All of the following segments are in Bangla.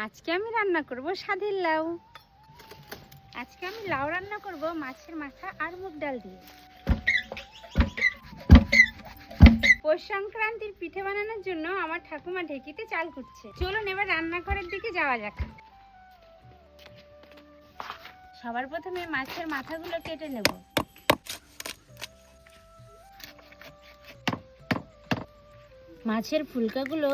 আজকে আমি রান্না করব স্বাদের লাউ। আজকে আমি লাউ রান্না করব মাছের মাথা আর মুগ ডাল দিয়ে। পৌষ সংক্রান্তির পিঠে বানানোর জন্য আমার ঠাকুমা ঢেকিতে চাল কুটছে। চলুন এবার রান্নাঘরের দিকে যাওয়া যাক। সবার প্রথমে মাছের মাথাগুলো কেটে নেব। মাছের ফুলকাগুলো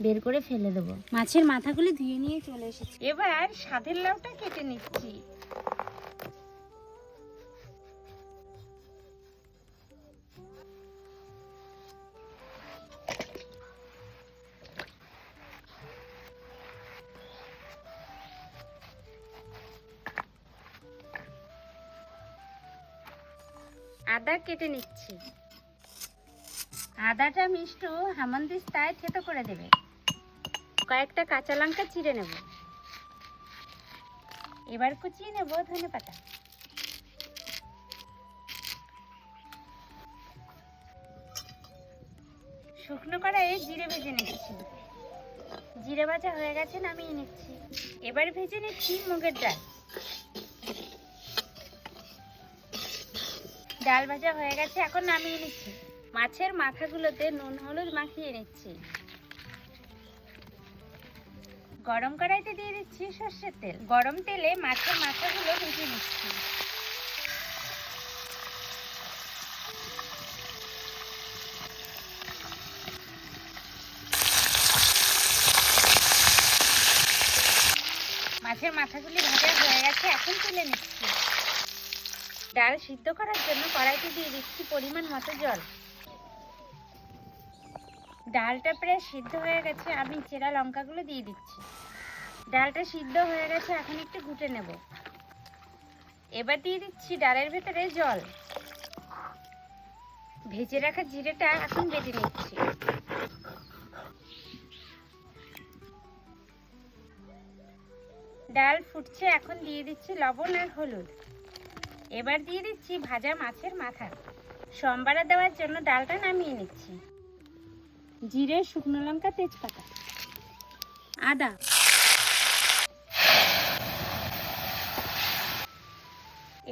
বের করে ফেলে দেবো। মাছের মাথাগুলো ধুয়ে নিয়ে চলে এসেছি। এবার স্বাদের লাউটা কেটে নিচ্ছি। আদা কেটে নিচ্ছি। আদাটা মিষ্টু হামানদিস্তায় থেতো করে দেবে। কয়েকটা কাঁচা লঙ্কা চিড়ে নেব। এবার কুচিয়ে নেব ধনেপাতা। শুকনো কড়াইয়ে জিরে ভেজে নিচ্ছি। জিরে ভাজা হয়ে গেছে, নামিয়ে নিচ্ছি। এবার ভেজে নিচ্ছি মুগের ডাল। ডাল ভাজা হয়ে গেছে, এখন নামিয়ে নিচ্ছি। মাছের মাথাগুলোতে নুন হলুদ মাখিয়ে নিচ্ছি। গরম কড়াইতে দিয়ে দিচ্ছি সর্ষের তেল। গরম তেলে মাছের মাথাগুলো ভেজে নিচ্ছি। মাছের মাথাগুলি ভাজা হয়ে গেছে, এখন তুলে নিচ্ছি। ডাল সিদ্ধ করার জন্য কড়াইতে দিয়ে দিচ্ছি পরিমাণ মতো জল। ডালটা প্রায় সিদ্ধ হয়ে গেছে, আমি চেরা লঙ্কাগুলো দিয়ে দিচ্ছি। ডালটা সিদ্ধ হয়ে গেছে, এখন একটু ঘুটে নেব। এবার দিয়ে দিচ্ছি ডালের ভেতরে জল। ভেজে রাখা জিরেটা এখন বেটে নিচ্ছি। ডাল ফুটছে, এখন দিয়ে দিচ্ছি লবণ আর হলুদ। এবার দিয়ে দিচ্ছি ভাজা মাছের মাথা। সম্বারে দেওয়ার জন্য ডালটা নামিয়ে নিচ্ছি। জিরে, শুকনো লঙ্কা, তেজপাতা, আদা।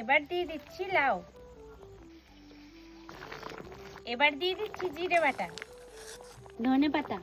এবার দিয়ে দিচ্ছি লাউ। এবার দিয়ে দিচ্ছি জিরে বাটা, ধনেপাতা,